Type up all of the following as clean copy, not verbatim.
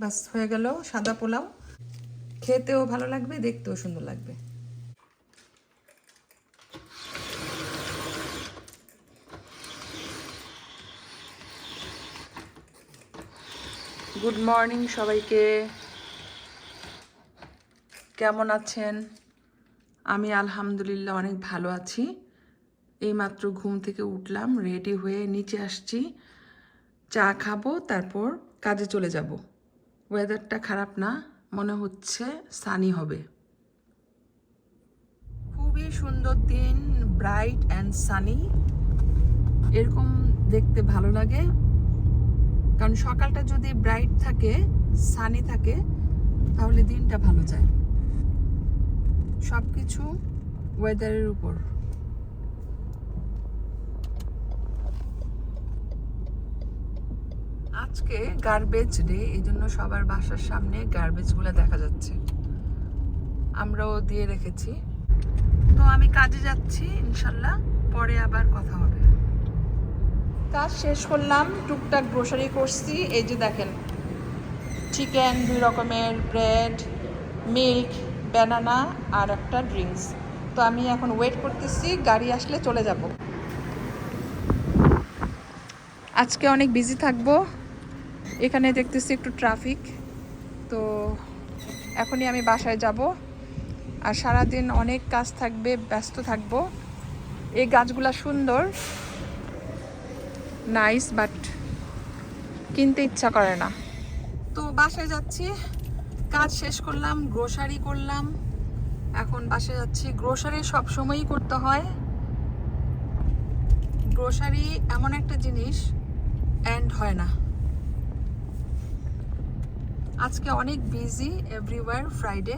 বাস হয়ে গেল সাদা পোলাও। খেতেও ভালো লাগবে, দেখতেও সুন্দর লাগবে। গুড মর্নিং সবাইকে, কেমন আছেন? আমি আলহামদুলিল্লাহ অনেক ভালো আছি। এইমাত্র ঘুম থেকে উঠলাম, রেডি হয়ে নিচে আসছি, চা খাবো, তারপর কাজে চলে যাব। ওয়েদারটা খারাপ না, মনে হচ্ছে সানি হবে। খুবই সুন্দর দিন, ব্রাইট অ্যান্ড সানি। এরকম দেখতে ভালো লাগে, কারণ সকালটা যদি ব্রাইট থাকে, সানি থাকে, তাহলে দিনটা ভালো যায়। সব কিছু ওয়েদারের উপর। আজকে গার্বেজ ডে, এই জন্য সবার বাসার সামনে গার্বেজগুলো দেখা যাচ্ছে, আমরাও দিয়ে রেখেছি। তো আমি কাজে যাচ্ছি, ইনশাল্লাহ পরে আবার কথা হবে। কাজ শেষ করলাম, টুকটাক গ্রোসারি করছি। এই যে দেখেন, চিকেন, 2 রকমের ব্রেড, মিল্ক, ব্যানানা আর একটা ড্রিঙ্কস। তো আমি এখন ওয়েট করতেছি, গাড়ি আসলে চলে যাব। আজকে অনেক বিজি থাকবো, এখানে দেখতেছি একটু ট্রাফিক। তো এখনই আমি বাসায় যাব, আর সারাদিন অনেক কাজ থাকবে, ব্যস্ত থাকবো। এই গাছগুলা সুন্দর, নাইস, বাট কিনতে ইচ্ছা করে না। তো বাসায় যাচ্ছি, কাজ শেষ করলাম, গ্রোসারি করলাম, এখন বাসায় যাচ্ছি। গ্রোসারি সব সময়ই করতে হয়। গ্রোসারি এমন একটা জিনিস, এন্ড হয় না। আজকে অনেক বিজি, এভরিওয়্যার ফ্রাইডে।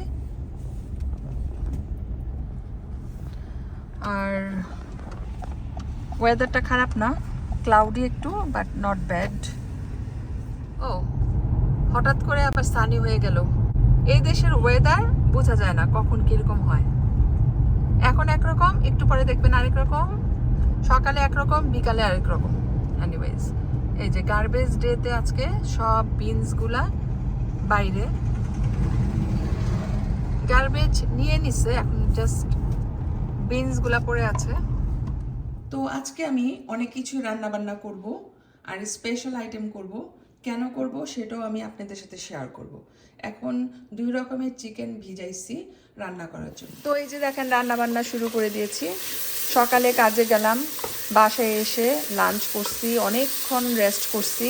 আর ওয়েদারটা খারাপ না, ক্লাউডি একটু, বাট নট ব্যাড। ও, হঠাৎ করে আবার সানি হয়ে গেল। এই দেশের ওয়েদার বোঝা যায় না কখন কিরকম হয়। এখন একরকম, একটু পরে দেখবেন আরেক রকম, সকালে একরকম, বিকালে আরেক রকম। এনিওয়েজ, এই যে গার্বেজ ডেতে আজকে সব বিনসগুলা বাইরে গার্বেজ নিয়ে নিছে, এখন জাস্ট বিনসগুলা পড়ে আছে। তো আজকে আমি অনেক কিছু রান্না বান্না করব, আর স্পেশাল আইটেম করব। কেন করব সেটাও আমি আপনাদের সাথে শেয়ার করব। এখন 2 রকমের চিকেন ভিজাইছি রান্না করার জন্য। তো এই যে দেখেন, রান্না বান্না শুরু করে দিয়েছি। সকালে কাজে গেলাম, বাসায় এসে লাঞ্চ করছি, অনেকক্ষণ রেস্ট করছি,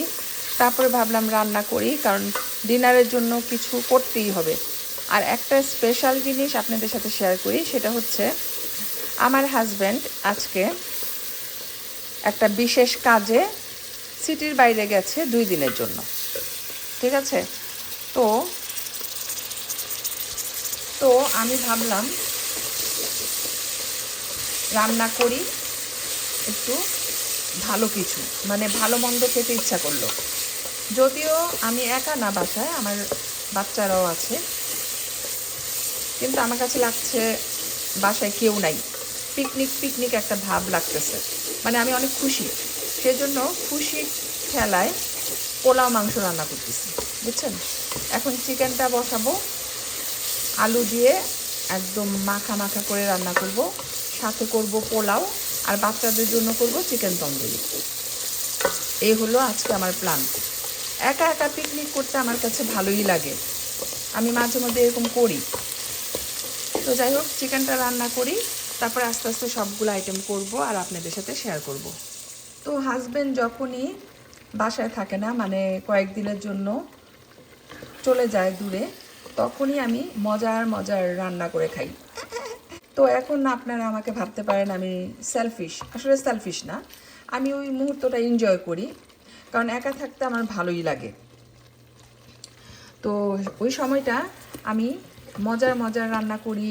তারপরে ভাবলাম রান্না করি, কারণ ডিনারের জন্য কিছু করতেই হবে। আর একটা স্পেশাল জিনিস আপনাদের সাথে শেয়ার করি, সেটা হচ্ছে আমার হাজব্যান্ড আজকে একটা বিশেষ কাজে সিটির বাইরে গেছে 2 দিনের জন্য, ঠিক আছে? তো তো আমি ভাবলাম রান্না করি একটু ভালো কিছু, মানে ভালো মন্দ খেতে ইচ্ছা করলো। যদিও আমি একা না বাসায়, আমার বাচ্চারাও আছে, কিন্তু আমার কাছে লাগছে বাসায় কেউ নাই, পিকনিক পিকনিক একটা ভাব লাগতেছে। মানে আমি অনেক খুশি, সেজন্য খুশি ঠেলায় পোলাও মাংস রান্না করতেছি, বুঝছেন? এখন চিকেনটা বসাবো, আলু দিয়ে একদম মাখা মাখা করে রান্না করব, সাথে করব পোলাও, আর বাচ্চাদের জন্য করব চিকেন তন্দুরি। এই হলো আজকে আমার প্ল্যান। একা একা পিকনিক করতে আমার কাছে ভালোই লাগে, আমি মাঝে মধ্যে এরকম করি। তো যাই হোক, চিকেনটা রান্না করি, তারপর আস্তে আস্তে সবগুলো আইটেম করব আর আপনাদের সাথে শেয়ার করব। তো হাজব্যান্ড যখনই বাসায় থাকে না, মানে কয়েকদিনের জন্য চলে যায় দূরে, তখনই আমি মজার মজার রান্না করে খাই। তো এখন আপনারা আমাকে ভাবতে পারেন আমি সেলফিশ, আসলে সেলফিশ না, আমি ওই মুহূর্তটা এনজয় করি, কারণ একা থাকতে আমার ভালোই লাগে। তো ওই সময়টা আমি মজার মজার রান্না করি,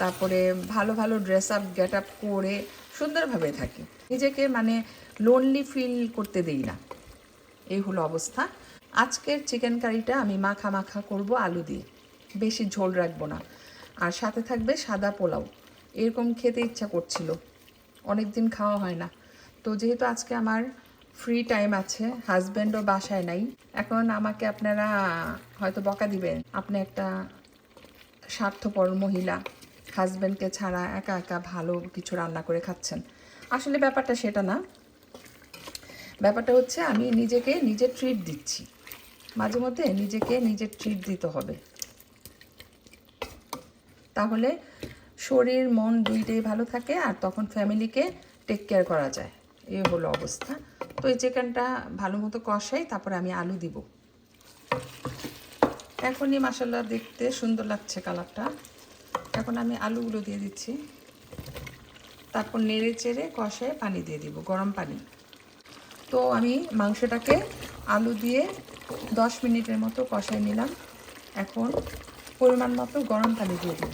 তারপরে ভালো ভালো ড্রেস আপ গেট আপ করে সুন্দরভাবে থাকি, নিজেকে মানে লোনলি ফিল করতে দিই না। এই হলো অবস্থা। আজকের চিকেন কারিটা আমি মাখা মাখা করব আলু দিয়ে, বেশি ঝোল রাখবো না, আর সাথে থাকবে সাদা পোলাও। এরকম খেতে ইচ্ছা করছিল, অনেক দিন খাওয়া হয় না। তো যেহেতু আজকে আমার ফ্রি টাইম আছে, হাজব্যান্ডও বাসায় নাই। এখন আমাকে আপনারা হয়তো বকা দিবেন, আপনি একটা স্বার্থপর মহিলা, হাজব্যান্ডকে ছাড়া একা একা ভালো কিছু রান্না করে খাচ্ছেন। আসলে ব্যাপারটা সেটা না। ব্যাপারটা হচ্ছে আমি নিজেকে নিজে ট্রিট দিচ্ছি। মাঝে মধ্যে নিজেকে নিজে ট্রিট দিতে হবে, তাহলে শরীর মন দুইটাই ভালো থাকে, আর তখন ফ্যামিলিকে টেক কেয়ার করা যায়। এই হলো অবস্থা। তো এই চিকেনটা ভালো মতো কষাই, তারপরে আমি আলু দিব। এখনই মাশাআল্লাহ দেখতে সুন্দর লাগছে কালারটা। এখন আমি আলুগুলো দিয়ে দিচ্ছি, তারপর নেড়ে চেড়ে কষায় পানি দিয়ে দিব, গরম পানি। তো আমি মাংসটাকে আলু দিয়ে 10 মিনিটের মতো কষায় নিলাম। এখন পরিমাণ মতো গরম পানি দিয়ে দিব।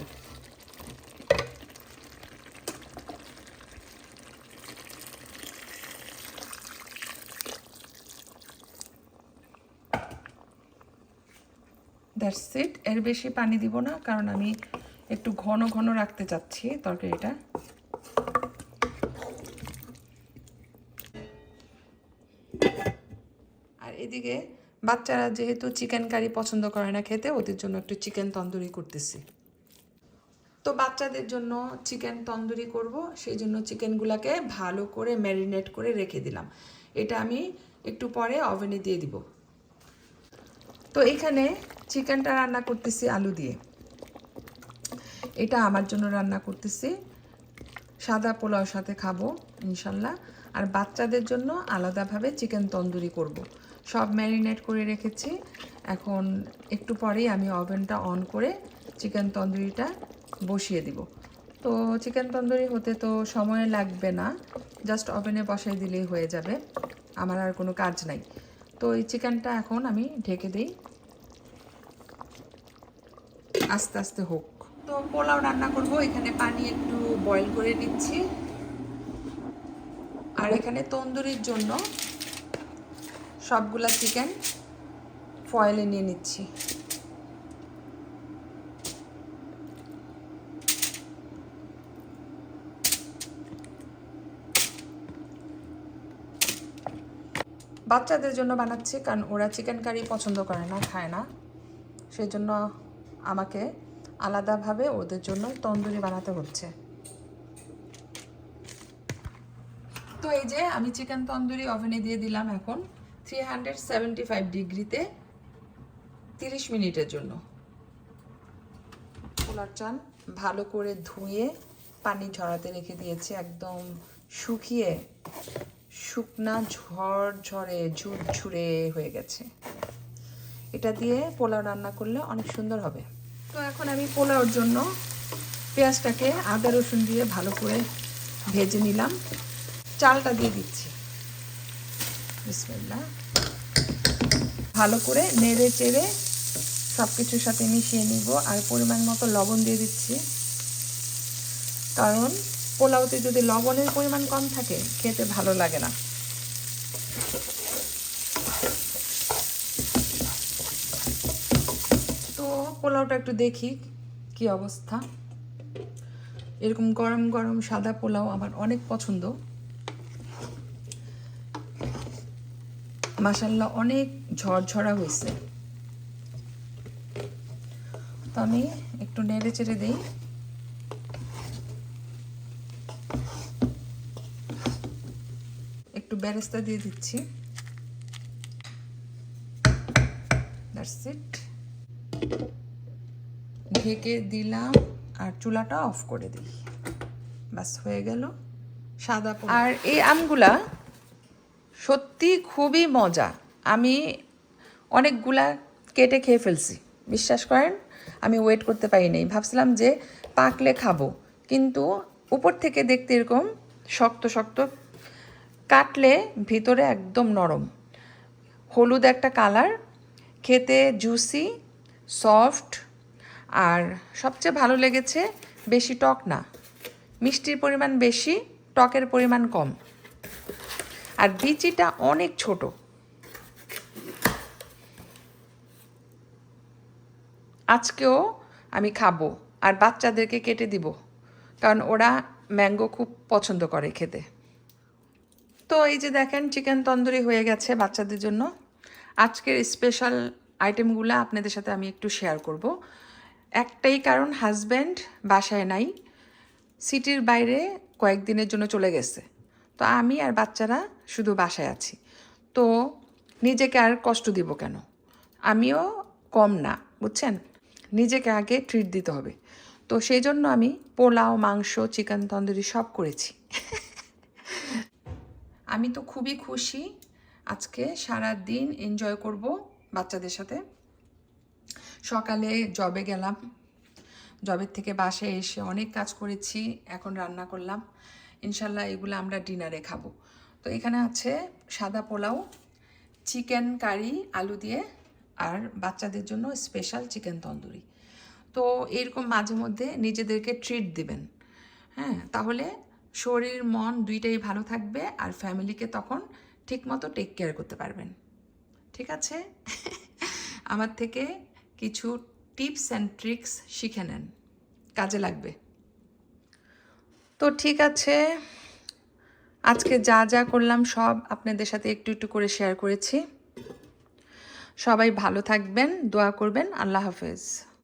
That's it. এর বেশি পানি দিব না, কারণ আমি একটু ঘন ঘন রাখতে চাচ্ছি তরকারিটা। আর এদিকে বাচ্চারা যেহেতু চিকেন কারি পছন্দ করে না খেতে, ওদের জন্য একটু চিকেন তন্দুরি করতেছি। তো বাচ্চাদের জন্য চিকেন তন্দুরি করব, সেই জন্য চিকেনগুলোকে ভালো করে ম্যারিনেট করে রেখে দিলাম। এটা আমি একটু পরে ওভেনে দিয়ে দিব। তো এখানে চিকেনটা রান্না করতেছি আলু দিয়ে। এটা আমার জন্য রান্না করতেছি, সাদা পোলাওর সাথে খাবো ইনশাল্লাহ। আর বাচ্চাদের জন্য আলাদাভাবে চিকেন তন্দুরি করব। সব ম্যারিনেট করে রেখেছি। এখন একটু পরেই আমি ওভেনটা অন করে চিকেন তন্দুরিটা বসিয়ে দিব। তো চিকেন তন্দুরি হতে তো সময় লাগবে না, জাস্ট ওভেনে বসাই দিলেই হয়ে যাবে, আমার আর কোনো কাজ নাই। তো এই চিকেনটা এখন আমি ঢেকে দিই, আস্তে আস্তে হোক। তো পোলাও রান্না করব, এখানে পানি একটু বয়েল করে নিচ্ছি। আর এখানে তন্দুরির জন্য সবগুলা চিকেন ফয়েলে নিয়ে নিচ্ছি। বাচ্চাদের জন্য বানাচ্ছি, কারণ ওরা চিকেন কারি পছন্দ করে না, খায় না। সেই জন্য আমাকে আলাদাভাবে ওদের জন্য তন্দুরি বানাতে হচ্ছে। তো এই যে আমি চিকেন তন্দুরি ওভেনে দিয়ে দিলাম এখন 375 ডিগ্রিতে 30 মিনিটের জন্য। পোলার চাল ভালো করে ধুয়ে পানি ঝরাতে রেখে দিয়েছি, একদম শুকিয়ে শুকনা ঝরঝরে ঝুরঝুরে হয়ে গেছে। এটা দিয়ে পোলাও রান্না করলে অনেক সুন্দর হবে। তো এখন আমি পোলাওর জন্য পেঁয়াজটাকে আদা রসুন দিয়ে ভালো করে ভেজে নিলাম। চালটা দিয়ে দিচ্ছি, বিসমিল্লাহ। ভালো করে নেড়ে চেড়ে সব কিছুর সাথে মিশিয়ে নিব। আর পরিমাণ মতো লবণ দিয়ে দিচ্ছি, কারণ পোলাওতে যদি লবণের পরিমাণ কম থাকে খেতে ভালো লাগে না। তো পোলাওটা একটু দেখি কি অবস্থা। এরকম গরম গরম সাদা পোলাও আমার অনেক পছন্দ। মাশাআল্লাহ অনেক ঝরঝরা হয়েছে। তো আমি একটু নেড়ে চেড়ে দিই। একটু বেরেস্তা দিয়ে দিচ্ছি, দ্যাটস ইট। ঢেকে দিলাম আর চুলাটা অফ করে দিই, বাস হয়ে গেল সাদা পোলাও। আর এই আমগুলা সত্যি খুবই মজা। আমি অনেকগুলা কেটে খেয়ে ফেলছি, বিশ্বাস করেন। আমি ওয়েট করতে পারি নাই, ভাবছিলাম যে পাকলে খাবো, কিন্তু উপর থেকে দেখতে এরকম শক্ত শক্ত, কাটলে ভিতরে একদম নরম, হলুদ একটা কালার, খেতে জুসি সফট। আর সবচেয়ে ভালো লেগেছে বেশি টক না, মিষ্টির পরিমাণ বেশি, টকের পরিমাণ কম, আর বিচিটা অনেক ছোট। আজকেও আমি খাবো আর বাচ্চাদেরকে কেটে দিব, কারণ ওরা ম্যাঙ্গো খুব পছন্দ করে খেতে। তো এই যে দেখেন চিকেন তন্দুরি হয়ে গেছে বাচ্চাদের জন্য। আজকের স্পেশাল আইটেমগুলো আপনাদের সাথে আমি একটু শেয়ার করব। একটাই কারণ, হাজব্যান্ড বাসায় নাই, সিটির বাইরে কয়েকদিনের জন্য চলে গেছে। তো আমি আর বাচ্চারা শুধু বাসায় আছি। তো নিজেকে আর কষ্ট দিব কেন, আমিও কম না, বুঝছেন? নিজেকে আগে ট্রিট দিতে হবে। তো সেই জন্য আমি পোলাও, মাংস, চিকেন তন্দুরি সব করেছি। আমি তো খুবই খুশি, আজকে সারা দিন এনজয় করব বাচ্চাদের সাথে। সকালে জবে গেলাম, জবের থেকে বাসায় এসে অনেক কাজ করেছি, এখন রান্না করলাম। ইনশাল্লাহ এগুলো আমরা ডিনারে খাবো। তো এখানে আছে সাদা পোলাও, চিকেন কারি আলু দিয়ে, আর বাচ্চাদের জন্য স্পেশাল চিকেন তন্দুরি। তো এরকম মাঝে মধ্যে নিজেদেরকে ট্রিট দিবেন, হ্যাঁ, তাহলে শরীর মন দুইটাই ভালো থাকবে, আর ফ্যামিলিকে তখন ঠিকমতো টেক কেয়ার করতে পারবেন। ঠিক আছে? আমার থেকে কিছু টিপস অ্যান্ড ট্রিক্স শিখে নেন, কাজে লাগবে। তো ঠিক আছে, আজকে যা যা করলাম সব আপনাদের সাথে একটু একটু করে শেয়ার করেছি। সবাই ভালো থাকবেন, দোয়া করবেন। আল্লাহ হাফেজ।